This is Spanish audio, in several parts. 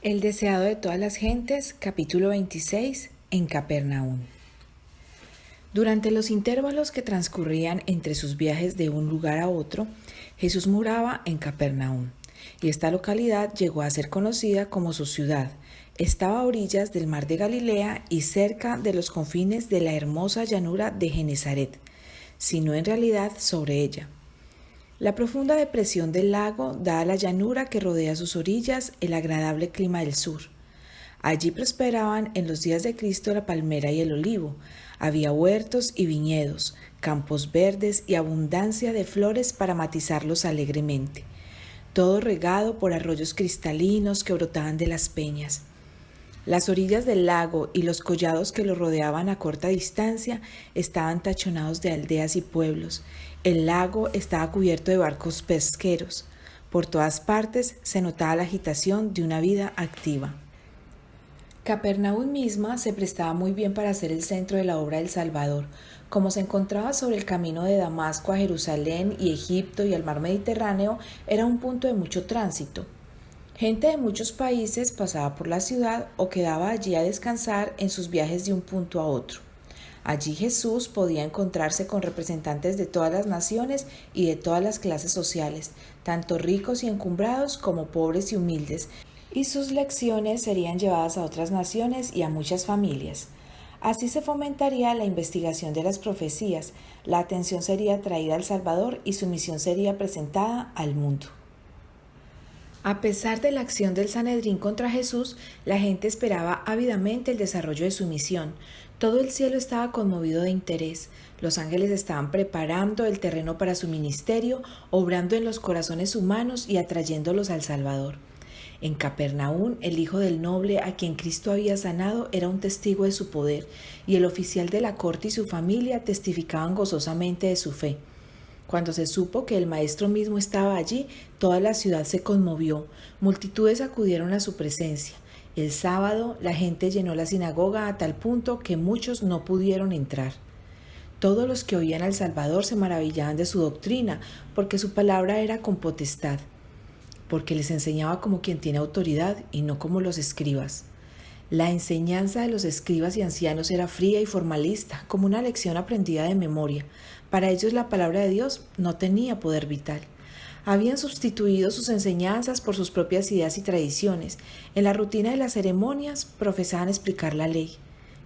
El deseado de todas las gentes, capítulo 26, en Capernaum. Durante los intervalos que transcurrían entre sus viajes de un lugar a otro, Jesús moraba en Capernaum, y esta localidad llegó a ser conocida como su ciudad. Estaba a orillas del mar de Galilea y cerca de los confines de la hermosa llanura de Genesaret, sino en realidad sobre ella. La profunda depresión del lago da a la llanura que rodea sus orillas el agradable clima del sur. Allí prosperaban en los días de Cristo la palmera y el olivo. Había huertos y viñedos, campos verdes y abundancia de flores para matizarlos alegremente. Todo regado por arroyos cristalinos que brotaban de las peñas. Las orillas del lago y los collados que lo rodeaban a corta distancia estaban tachonados de aldeas y pueblos. El lago estaba cubierto de barcos pesqueros. Por todas partes se notaba la agitación de una vida activa. Capernaum misma se prestaba muy bien para ser el centro de la obra del Salvador. Como se encontraba sobre el camino de Damasco a Jerusalén y Egipto y al mar Mediterráneo, era un punto de mucho tránsito. Gente de muchos países pasaba por la ciudad o quedaba allí a descansar en sus viajes de un punto a otro. Allí Jesús podía encontrarse con representantes de todas las naciones y de todas las clases sociales, tanto ricos y encumbrados como pobres y humildes, y sus lecciones serían llevadas a otras naciones y a muchas familias. Así se fomentaría la investigación de las profecías, la atención sería atraída al Salvador y su misión sería presentada al mundo. A pesar de la acción del Sanedrín contra Jesús, la gente esperaba ávidamente el desarrollo de su misión. Todo el cielo estaba conmovido de interés. Los ángeles estaban preparando el terreno para su ministerio, obrando en los corazones humanos y atrayéndolos al Salvador. En Capernaum, el hijo del noble a quien Cristo había sanado era un testigo de su poder, y el oficial de la corte y su familia testificaban gozosamente de su fe. Cuando se supo que el maestro mismo estaba allí, toda la ciudad se conmovió. Multitudes acudieron a su presencia. El sábado, la gente llenó la sinagoga a tal punto que muchos no pudieron entrar. Todos los que oían al Salvador se maravillaban de su doctrina, porque su palabra era con potestad, porque les enseñaba como quien tiene autoridad y no como los escribas. La enseñanza de los escribas y ancianos era fría y formalista, como una lección aprendida de memoria. Para ellos la palabra de Dios no tenía poder vital. Habían sustituido sus enseñanzas por sus propias ideas y tradiciones. En la rutina de las ceremonias profesaban explicar la ley,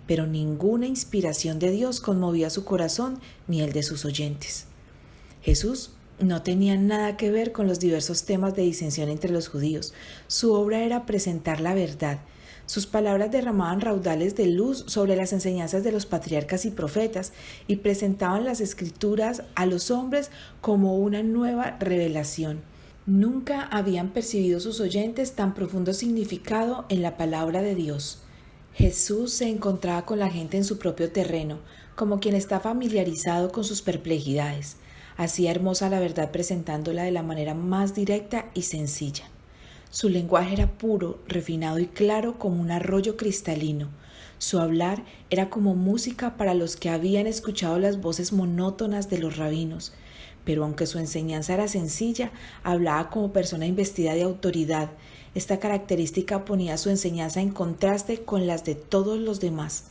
pero ninguna inspiración de Dios conmovía su corazón ni el de sus oyentes. Jesús no tenía nada que ver con los diversos temas de disensión entre los judíos. Su obra era presentar la verdad. Sus palabras derramaban raudales de luz sobre las enseñanzas de los patriarcas y profetas y presentaban las escrituras a los hombres como una nueva revelación. Nunca habían percibido sus oyentes tan profundo significado en la palabra de Dios. Jesús se encontraba con la gente en su propio terreno, como quien está familiarizado con sus perplejidades. Hacía hermosa la verdad presentándola de la manera más directa y sencilla. Su lenguaje era puro, refinado y claro como un arroyo cristalino. Su hablar era como música para los que habían escuchado las voces monótonas de los rabinos. Pero aunque su enseñanza era sencilla, hablaba como persona investida de autoridad. Esta característica ponía su enseñanza en contraste con las de todos los demás.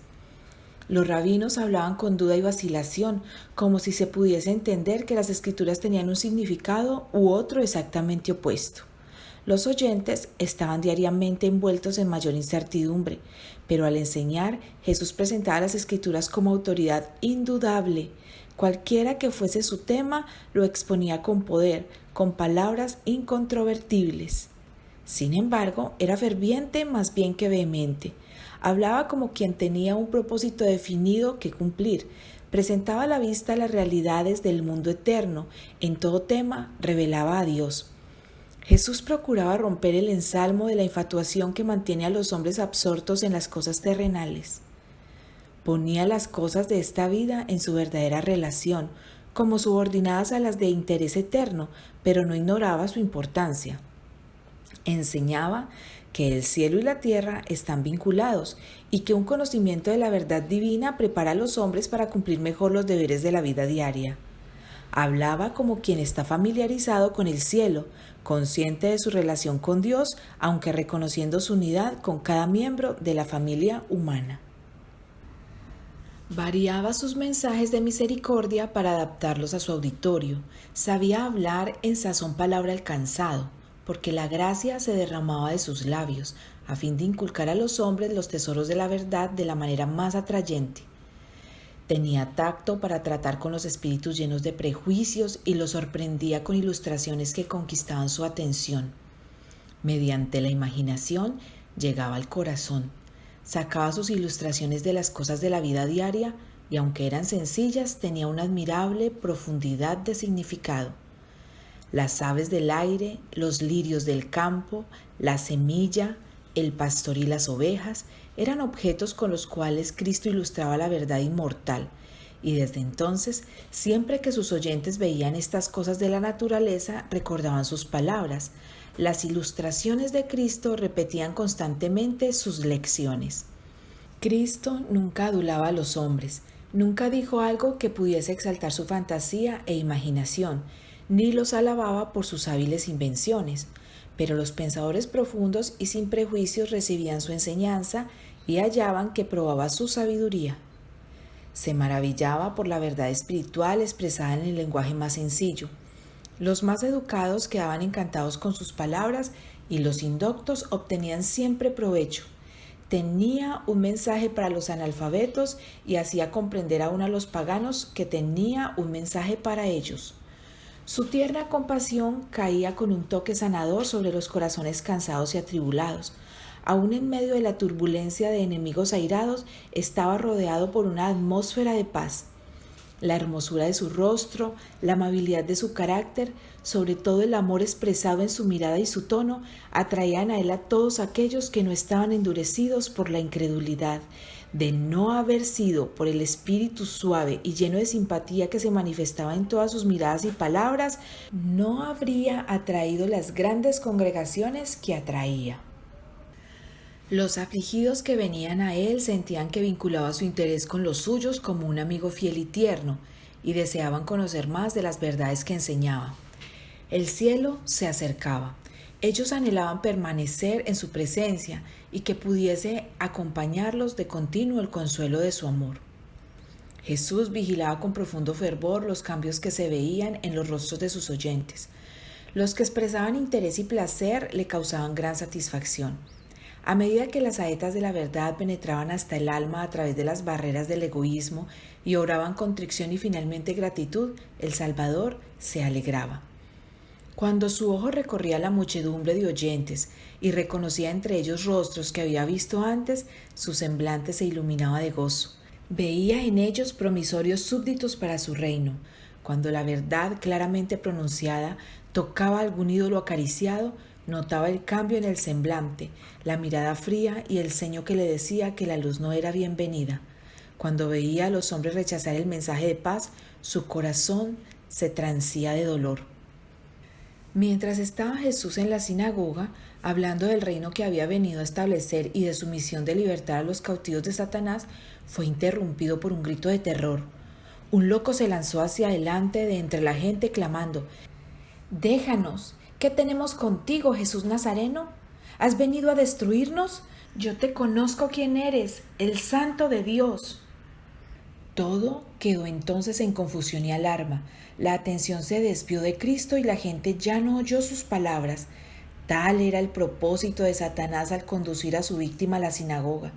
Los rabinos hablaban con duda y vacilación, como si se pudiese entender que las escrituras tenían un significado u otro exactamente opuesto. Los oyentes estaban diariamente envueltos en mayor incertidumbre, pero al enseñar, Jesús presentaba las Escrituras como autoridad indudable. Cualquiera que fuese su tema, lo exponía con poder, con palabras incontrovertibles. Sin embargo, era ferviente más bien que vehemente. Hablaba como quien tenía un propósito definido que cumplir. Presentaba a la vista las realidades del mundo eterno. En todo tema, revelaba a Dios. Jesús procuraba romper el ensalmo de la infatuación que mantiene a los hombres absortos en las cosas terrenales. Ponía las cosas de esta vida en su verdadera relación, como subordinadas a las de interés eterno, pero no ignoraba su importancia. Enseñaba que el cielo y la tierra están vinculados y que un conocimiento de la verdad divina prepara a los hombres para cumplir mejor los deberes de la vida diaria. Hablaba como quien está familiarizado con el cielo, consciente de su relación con Dios, aunque reconociendo su unidad con cada miembro de la familia humana. Variaba sus mensajes de misericordia para adaptarlos a su auditorio. Sabía hablar en sazón palabra alcanzado, porque la gracia se derramaba de sus labios, a fin de inculcar a los hombres los tesoros de la verdad de la manera más atrayente. Tenía tacto para tratar con los espíritus llenos de prejuicios y los sorprendía con ilustraciones que conquistaban su atención. Mediante la imaginación llegaba al corazón. Sacaba sus ilustraciones de las cosas de la vida diaria y aunque eran sencillas, tenía una admirable profundidad de significado. Las aves del aire, los lirios del campo, la semilla, el pastor y las ovejas eran objetos con los cuales Cristo ilustraba la verdad inmortal, y desde entonces, siempre que sus oyentes veían estas cosas de la naturaleza, recordaban sus palabras. Las ilustraciones de Cristo repetían constantemente sus lecciones. Cristo nunca adulaba a los hombres, nunca dijo algo que pudiese exaltar su fantasía e imaginación, ni los alababa por sus hábiles invenciones, pero los pensadores profundos y sin prejuicios recibían su enseñanza y hallaban que probaba su sabiduría. Se maravillaba por la verdad espiritual expresada en el lenguaje más sencillo. Los más educados quedaban encantados con sus palabras y los indoctos obtenían siempre provecho. Tenía un mensaje para los analfabetos y hacía comprender aún a los paganos que tenía un mensaje para ellos. Su tierna compasión caía con un toque sanador sobre los corazones cansados y atribulados. Aún en medio de la turbulencia de enemigos airados, estaba rodeado por una atmósfera de paz. La hermosura de su rostro, la amabilidad de su carácter, sobre todo el amor expresado en su mirada y su tono, atraían a él a todos aquellos que no estaban endurecidos por la incredulidad. De no haber sido por el espíritu suave y lleno de simpatía que se manifestaba en todas sus miradas y palabras, no habría atraído las grandes congregaciones que atraía. Los afligidos que venían a él sentían que vinculaba su interés con los suyos como un amigo fiel y tierno, y deseaban conocer más de las verdades que enseñaba. El cielo se acercaba. Ellos anhelaban permanecer en su presencia y que pudiese acompañarlos de continuo el consuelo de su amor. Jesús vigilaba con profundo fervor los cambios que se veían en los rostros de sus oyentes. Los que expresaban interés y placer le causaban gran satisfacción. A medida que las saetas de la verdad penetraban hasta el alma a través de las barreras del egoísmo y obraban contrición y finalmente gratitud, el Salvador se alegraba. Cuando su ojo recorría la muchedumbre de oyentes y reconocía entre ellos rostros que había visto antes, su semblante se iluminaba de gozo. Veía en ellos promisorios súbditos para su reino. Cuando la verdad claramente pronunciada tocaba algún ídolo acariciado, notaba el cambio en el semblante, la mirada fría y el ceño que le decía que la luz no era bienvenida. Cuando veía a los hombres rechazar el mensaje de paz, su corazón se transía de dolor. Mientras estaba Jesús en la sinagoga, hablando del reino que había venido a establecer y de su misión de libertar a los cautivos de Satanás, fue interrumpido por un grito de terror. Un loco se lanzó hacia adelante de entre la gente clamando: «¡Déjanos! ¿Qué tenemos contigo, Jesús Nazareno? ¿Has venido a destruirnos? Yo te conozco quién eres, el Santo de Dios». Todo quedó entonces en confusión y alarma. La atención se desvió de Cristo y la gente ya no oyó sus palabras. Tal era el propósito de Satanás al conducir a su víctima a la sinagoga.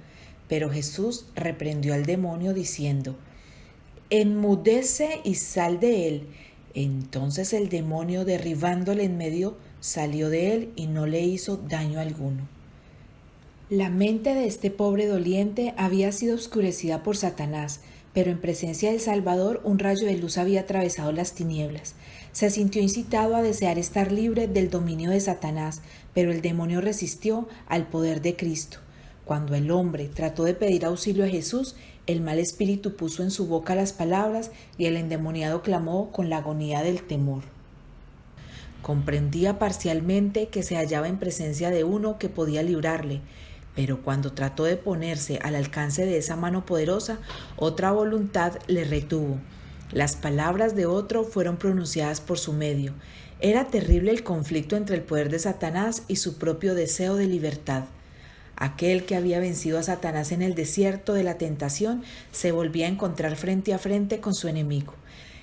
Pero Jesús reprendió al demonio diciendo: «Enmudece y sal de él». Entonces el demonio, derribándole en medio, salió de él y no le hizo daño alguno. La mente de este pobre doliente había sido oscurecida por Satanás, pero en presencia del Salvador un rayo de luz había atravesado las tinieblas. Se sintió incitado a desear estar libre del dominio de Satanás, pero el demonio resistió al poder de Cristo. Cuando el hombre trató de pedir auxilio a Jesús, el mal espíritu puso en su boca las palabras y el endemoniado clamó con la agonía del temor. Comprendía parcialmente que se hallaba en presencia de uno que podía librarle, pero cuando trató de ponerse al alcance de esa mano poderosa, otra voluntad le retuvo. Las palabras de otro fueron pronunciadas por su medio. Era terrible el conflicto entre el poder de Satanás y su propio deseo de libertad. Aquel que había vencido a Satanás en el desierto de la tentación se volvía a encontrar frente a frente con su enemigo.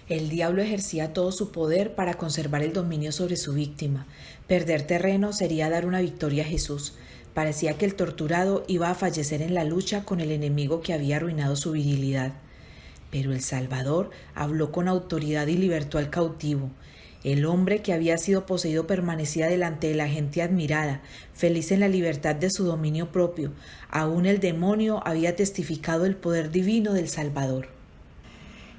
El diablo ejercía todo su poder para conservar el dominio sobre su víctima. Perder terreno sería dar una victoria a Jesús. Parecía que el torturado iba a fallecer en la lucha con el enemigo que había arruinado su virilidad. Pero el Salvador habló con autoridad y libertó al cautivo. El hombre que había sido poseído permanecía delante de la gente admirada, feliz en la libertad de su dominio propio. Aún el demonio había testificado el poder divino del Salvador.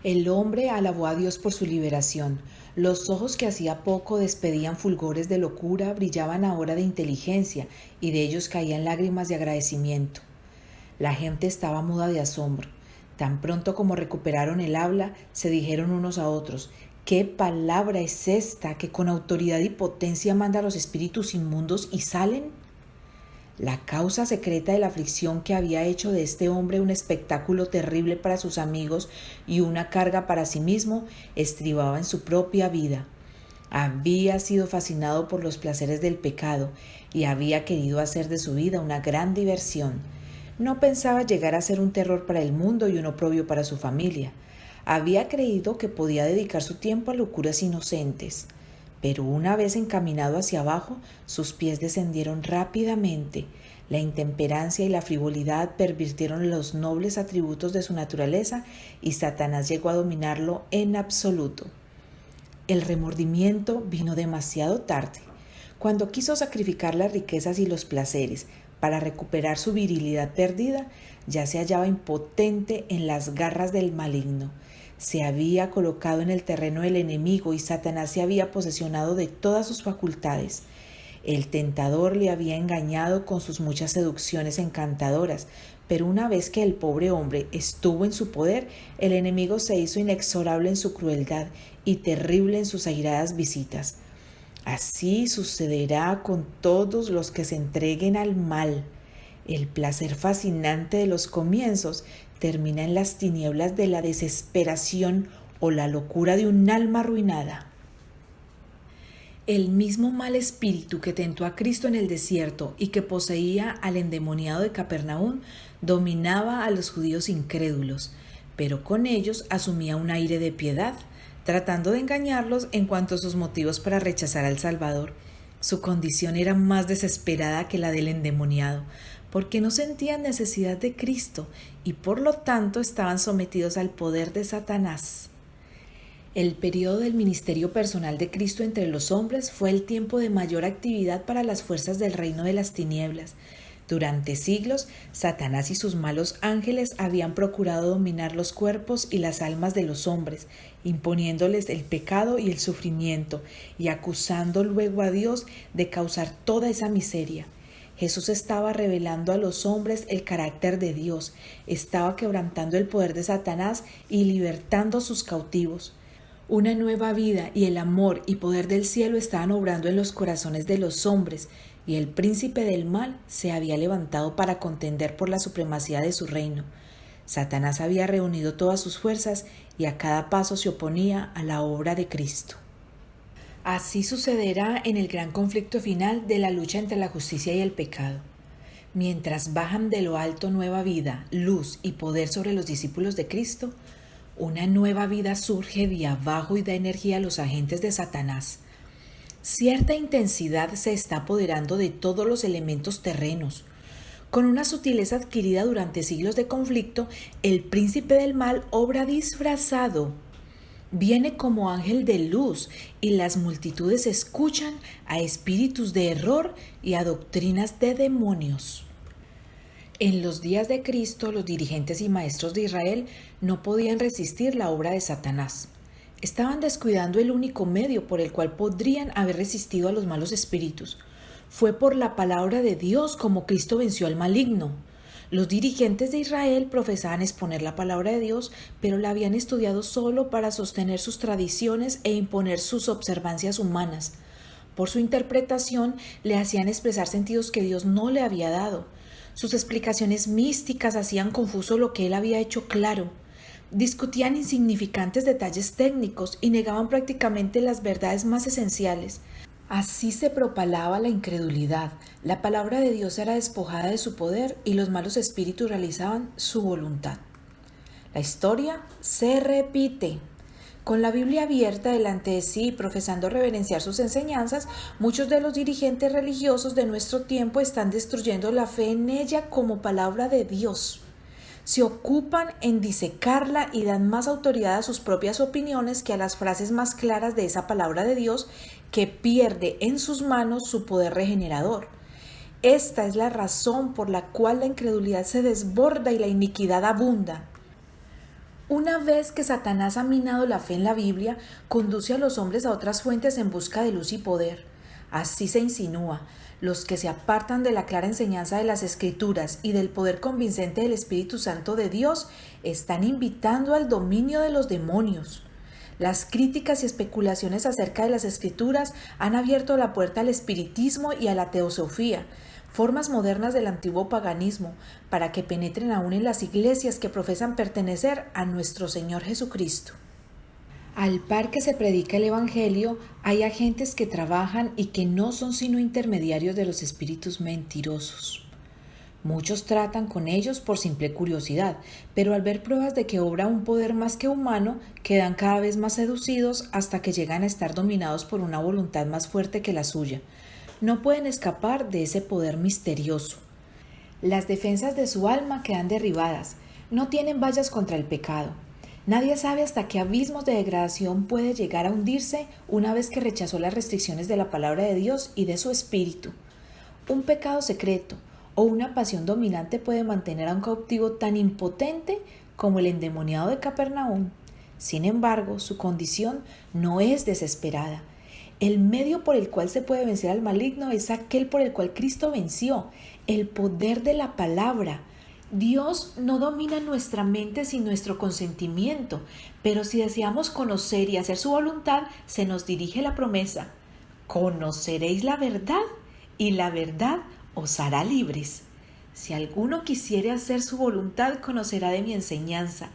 El hombre alabó a Dios por su liberación. Los ojos que hacía poco despedían fulgores de locura brillaban ahora de inteligencia, y de ellos caían lágrimas de agradecimiento. La gente estaba muda de asombro. Tan pronto como recuperaron el habla, se dijeron unos a otros: ¿qué palabra es esta que con autoridad y potencia manda a los espíritus inmundos y salen? La causa secreta de la aflicción que había hecho de este hombre un espectáculo terrible para sus amigos y una carga para sí mismo estribaba en su propia vida. Había sido fascinado por los placeres del pecado y había querido hacer de su vida una gran diversión. No pensaba llegar a ser un terror para el mundo y un oprobio para su familia. Había creído que podía dedicar su tiempo a locuras inocentes. Pero una vez encaminado hacia abajo, sus pies descendieron rápidamente. La intemperancia y la frivolidad pervirtieron los nobles atributos de su naturaleza y Satanás llegó a dominarlo en absoluto. El remordimiento vino demasiado tarde. Cuando quiso sacrificar las riquezas y los placeres para recuperar su virilidad perdida, ya se hallaba impotente en las garras del maligno. Se había colocado en el terreno del enemigo y Satanás se había posesionado de todas sus facultades. El tentador le había engañado con sus muchas seducciones encantadoras, pero una vez que el pobre hombre estuvo en su poder, el enemigo se hizo inexorable en su crueldad y terrible en sus airadas visitas. Así sucederá con todos los que se entreguen al mal. El placer fascinante de los comienzos termina en las tinieblas de la desesperación o la locura de un alma arruinada. El mismo mal espíritu que tentó a Cristo en el desierto y que poseía al endemoniado de Capernaum dominaba a los judíos incrédulos, pero con ellos asumía un aire de piedad, tratando de engañarlos en cuanto a sus motivos para rechazar al Salvador. Su condición era más desesperada que la del endemoniado, porque no sentían necesidad de Cristo y por lo tanto estaban sometidos al poder de Satanás. El periodo del ministerio personal de Cristo entre los hombres fue el tiempo de mayor actividad para las fuerzas del reino de las tinieblas. Durante siglos, Satanás y sus malos ángeles habían procurado dominar los cuerpos y las almas de los hombres, imponiéndoles el pecado y el sufrimiento, y acusando luego a Dios de causar toda esa miseria. Jesús estaba revelando a los hombres el carácter de Dios, estaba quebrantando el poder de Satanás y libertando a sus cautivos. Una nueva vida y el amor y poder del cielo estaban obrando en los corazones de los hombres, y el príncipe del mal se había levantado para contender por la supremacía de su reino. Satanás había reunido todas sus fuerzas y a cada paso se oponía a la obra de Cristo. Así sucederá en el gran conflicto final de la lucha entre la justicia y el pecado. Mientras bajan de lo alto nueva vida, luz y poder sobre los discípulos de Cristo, una nueva vida surge de abajo y da energía a los agentes de Satanás. Cierta intensidad se está apoderando de todos los elementos terrenos. Con una sutileza adquirida durante siglos de conflicto, el príncipe del mal obra disfrazado. Viene como ángel de luz y las multitudes escuchan a espíritus de error y a doctrinas de demonios. En los días de Cristo, los dirigentes y maestros de Israel no podían resistir la obra de Satanás. Estaban descuidando el único medio por el cual podrían haber resistido a los malos espíritus. Fue por la palabra de Dios como Cristo venció al maligno. Los dirigentes de Israel profesaban exponer la palabra de Dios, pero la habían estudiado solo para sostener sus tradiciones e imponer sus observancias humanas. Por su interpretación, le hacían expresar sentidos que Dios no le había dado. Sus explicaciones místicas hacían confuso lo que él había hecho claro. Discutían insignificantes detalles técnicos y negaban prácticamente las verdades más esenciales. Así se propalaba la incredulidad. La palabra de Dios era despojada de su poder y los malos espíritus realizaban su voluntad. La historia se repite. Con la Biblia abierta delante de sí y profesando reverenciar sus enseñanzas, muchos de los dirigentes religiosos de nuestro tiempo están destruyendo la fe en ella como palabra de Dios. Se ocupan en disecarla y dan más autoridad a sus propias opiniones que a las frases más claras de esa palabra de Dios que pierde en sus manos su poder regenerador. Esta es la razón por la cual la incredulidad se desborda y la iniquidad abunda. Una vez que Satanás ha minado la fe en la Biblia, conduce a los hombres a otras fuentes en busca de luz y poder. Así se insinúa. Los que se apartan de la clara enseñanza de las Escrituras y del poder convincente del Espíritu Santo de Dios están invitando al dominio de los demonios. Las críticas y especulaciones acerca de las Escrituras han abierto la puerta al espiritismo y a la teosofía, formas modernas del antiguo paganismo, para que penetren aún en las iglesias que profesan pertenecer a nuestro Señor Jesucristo. Al par que se predica el Evangelio, hay agentes que trabajan y que no son sino intermediarios de los espíritus mentirosos. Muchos tratan con ellos por simple curiosidad, pero al ver pruebas de que obra un poder más que humano, quedan cada vez más seducidos hasta que llegan a estar dominados por una voluntad más fuerte que la suya. No pueden escapar de ese poder misterioso. Las defensas de su alma quedan derribadas, no tienen vallas contra el pecado. Nadie sabe hasta qué abismos de degradación puede llegar a hundirse una vez que rechazó las restricciones de la palabra de Dios y de su espíritu. Un pecado secreto o una pasión dominante puede mantener a un cautivo tan impotente como el endemoniado de Capernaum. Sin embargo, su condición no es desesperada. El medio por el cual se puede vencer al maligno es aquel por el cual Cristo venció, el poder de la palabra. Dios no domina nuestra mente sin nuestro consentimiento, pero si deseamos conocer y hacer su voluntad, se nos dirige la promesa: conoceréis la verdad, y la verdad os hará libres. Si alguno quisiere hacer su voluntad, conocerá de mi enseñanza.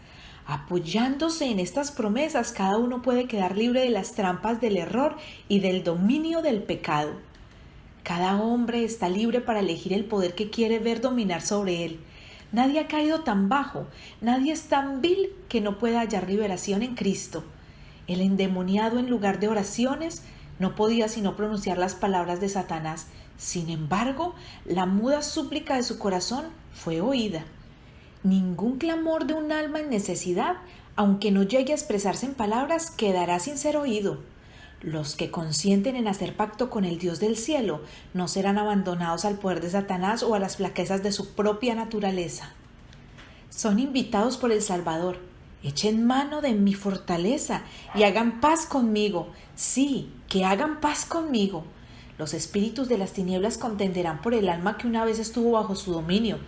Apoyándose en estas promesas, cada uno puede quedar libre de las trampas del error y del dominio del pecado. Cada hombre está libre para elegir el poder que quiere ver dominar sobre él. Nadie ha caído tan bajo, nadie es tan vil que no pueda hallar liberación en Cristo. El endemoniado, en lugar de oraciones, no podía sino pronunciar las palabras de Satanás. Sin embargo, la muda súplica de su corazón fue oída. Ningún clamor de un alma en necesidad, aunque no llegue a expresarse en palabras, quedará sin ser oído. Los que consienten en hacer pacto con el Dios del cielo no serán abandonados al poder de Satanás o a las flaquezas de su propia naturaleza. Son invitados por el Salvador. Echen mano de mi fortaleza y hagan paz conmigo. Sí, que hagan paz conmigo. Los espíritus de las tinieblas contenderán por el alma que una vez estuvo bajo su dominio,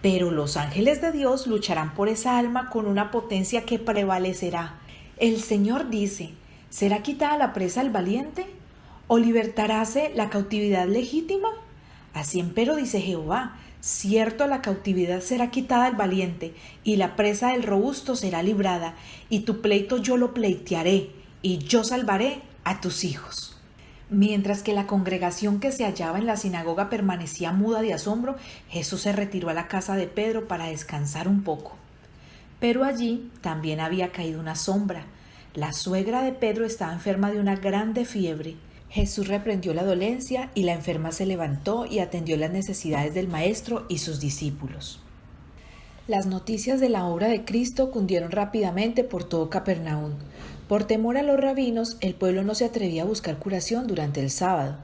pero los ángeles de Dios lucharán por esa alma con una potencia que prevalecerá. El Señor dice: ¿será quitada la presa al valiente? ¿O libertaráse la cautividad legítima? Así empero dice Jehová: cierto, la cautividad será quitada al valiente, y la presa del robusto será librada, y tu pleito yo lo pleitearé, y yo salvaré a tus hijos. Mientras que la congregación que se hallaba en la sinagoga permanecía muda de asombro, Jesús se retiró a la casa de Pedro para descansar un poco. Pero allí también había caído una sombra. La suegra de Pedro estaba enferma de una grande fiebre. Jesús reprendió la dolencia y la enferma se levantó y atendió las necesidades del maestro y sus discípulos. Las noticias de la obra de Cristo cundieron rápidamente por todo Capernaum. Por temor a los rabinos, el pueblo no se atrevía a buscar curación durante el sábado,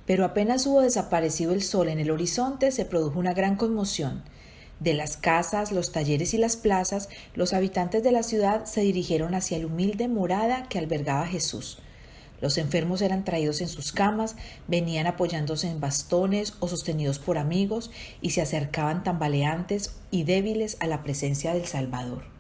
pero apenas hubo desaparecido el sol en el horizonte, se produjo una gran conmoción. De las casas, los talleres y las plazas, los habitantes de la ciudad se dirigieron hacia la humilde morada que albergaba Jesús. Los enfermos eran traídos en sus camas, venían apoyándose en bastones o sostenidos por amigos y se acercaban tambaleantes y débiles a la presencia del Salvador.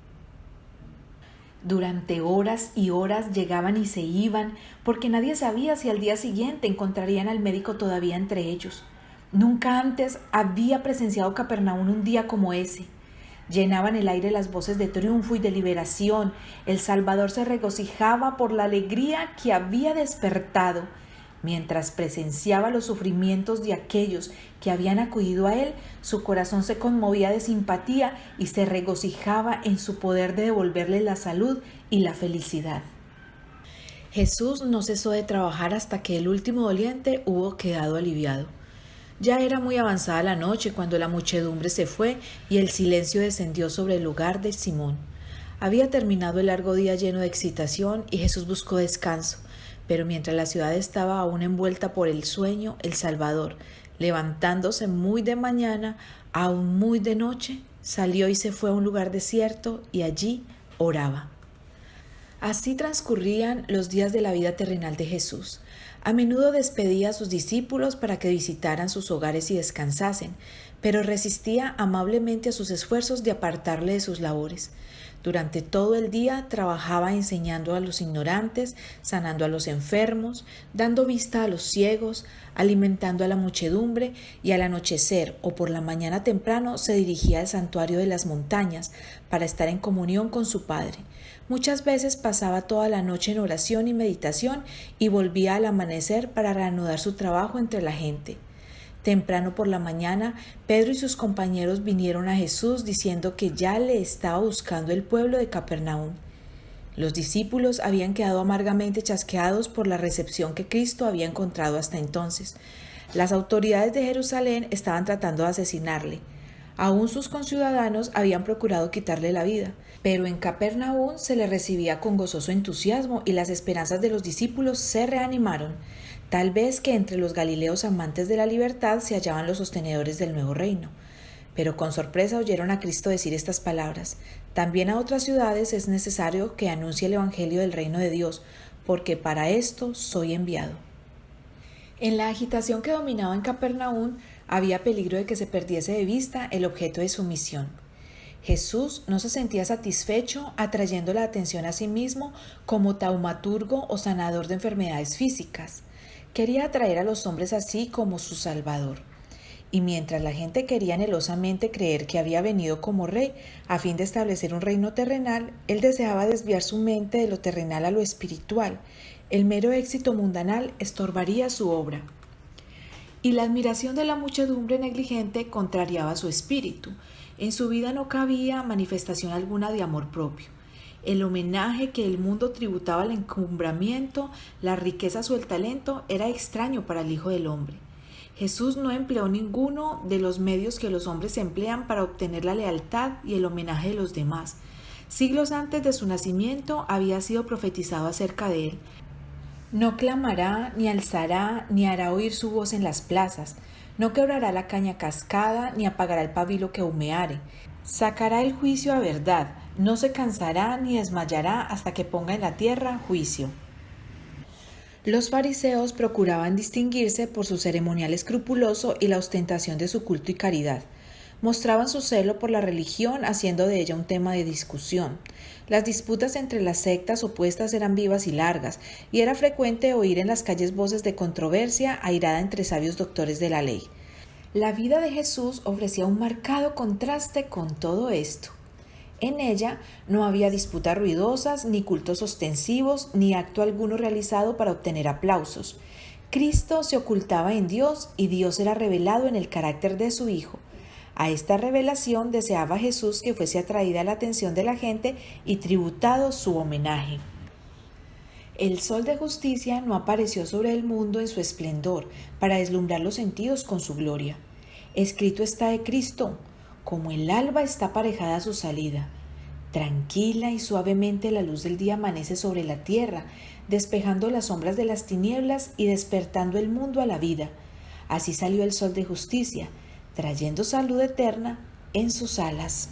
Durante horas y horas llegaban y se iban, porque nadie sabía si al día siguiente encontrarían al médico todavía entre ellos. Nunca antes había presenciado Capernaum un día como ese. Llenaban el aire las voces de triunfo y de liberación. El Salvador se regocijaba por la alegría que había despertado. Mientras presenciaba los sufrimientos de aquellos que habían acudido a él, su corazón se conmovía de simpatía y se regocijaba en su poder de devolverle la salud y la felicidad. Jesús no cesó de trabajar hasta que el último doliente hubo quedado aliviado. Ya era muy avanzada la noche cuando la muchedumbre se fue y el silencio descendió sobre el hogar de Simón. Había terminado el largo día lleno de excitación y Jesús buscó descanso. Pero mientras la ciudad estaba aún envuelta por el sueño, el Salvador, levantándose muy de mañana, aún muy de noche, salió y se fue a un lugar desierto y allí oraba. Así transcurrían los días de la vida terrenal de Jesús. A menudo despedía a sus discípulos para que visitaran sus hogares y descansasen, pero resistía amablemente a sus esfuerzos de apartarle de sus labores. Durante todo el día trabajaba enseñando a los ignorantes, sanando a los enfermos, dando vista a los ciegos, alimentando a la muchedumbre, y al anochecer o por la mañana temprano se dirigía al santuario de las montañas para estar en comunión con su Padre. Muchas veces pasaba toda la noche en oración y meditación y volvía al amanecer para reanudar su trabajo entre la gente. Temprano por la mañana, Pedro y sus compañeros vinieron a Jesús diciendo que ya le estaba buscando el pueblo de Capernaum. Los discípulos habían quedado amargamente chasqueados por la recepción que Cristo había encontrado hasta entonces. Las autoridades de Jerusalén estaban tratando de asesinarle. Aún sus conciudadanos habían procurado quitarle la vida, pero en Capernaum se le recibía con gozoso entusiasmo y las esperanzas de los discípulos se reanimaron. Tal vez que entre los galileos amantes de la libertad se hallaban los sostenedores del nuevo reino. Pero con sorpresa oyeron a Cristo decir estas palabras: también a otras ciudades es necesario que anuncie el evangelio del reino de Dios, porque para esto soy enviado. En la agitación que dominaba en Capernaum había peligro de que se perdiese de vista el objeto de su misión. Jesús no se sentía satisfecho atrayendo la atención a sí mismo como taumaturgo o sanador de enfermedades físicas. Quería atraer a los hombres así como su Salvador. Y mientras la gente quería anhelosamente creer que había venido como rey a fin de establecer un reino terrenal, él deseaba desviar su mente de lo terrenal a lo espiritual. El mero éxito mundanal estorbaría su obra. Y la admiración de la muchedumbre negligente contrariaba su espíritu. En su vida no cabía manifestación alguna de amor propio. El homenaje que el mundo tributaba al encumbramiento, las riquezas o el talento era extraño para el Hijo del Hombre. Jesús no empleó ninguno de los medios que los hombres emplean para obtener la lealtad y el homenaje de los demás. Siglos antes de su nacimiento había sido profetizado acerca de él. No clamará, ni alzará, ni hará oír su voz en las plazas. No quebrará la caña cascada, ni apagará el pabilo que humeare. Sacará el juicio a verdad. No se cansará ni desmayará hasta que ponga en la tierra juicio. Los fariseos procuraban distinguirse por su ceremonial escrupuloso y la ostentación de su culto y caridad. Mostraban su celo por la religión, haciendo de ella un tema de discusión. Las disputas entre las sectas opuestas eran vivas y largas, y era frecuente oír en las calles voces de controversia airada entre sabios doctores de la ley. La vida de Jesús ofrecía un marcado contraste con todo esto. En ella no había disputas ruidosas, ni cultos ostensivos, ni acto alguno realizado para obtener aplausos. Cristo se ocultaba en Dios y Dios era revelado en el carácter de su Hijo. A esta revelación deseaba Jesús que fuese atraída la atención de la gente y tributado su homenaje. El sol de justicia no apareció sobre el mundo en su esplendor para deslumbrar los sentidos con su gloria. Escrito está de Cristo: como el alba está aparejada a su salida. Tranquila y suavemente la luz del día amanece sobre la tierra, despejando las sombras de las tinieblas y despertando el mundo a la vida. Así salió el sol de justicia, trayendo salud eterna en sus alas.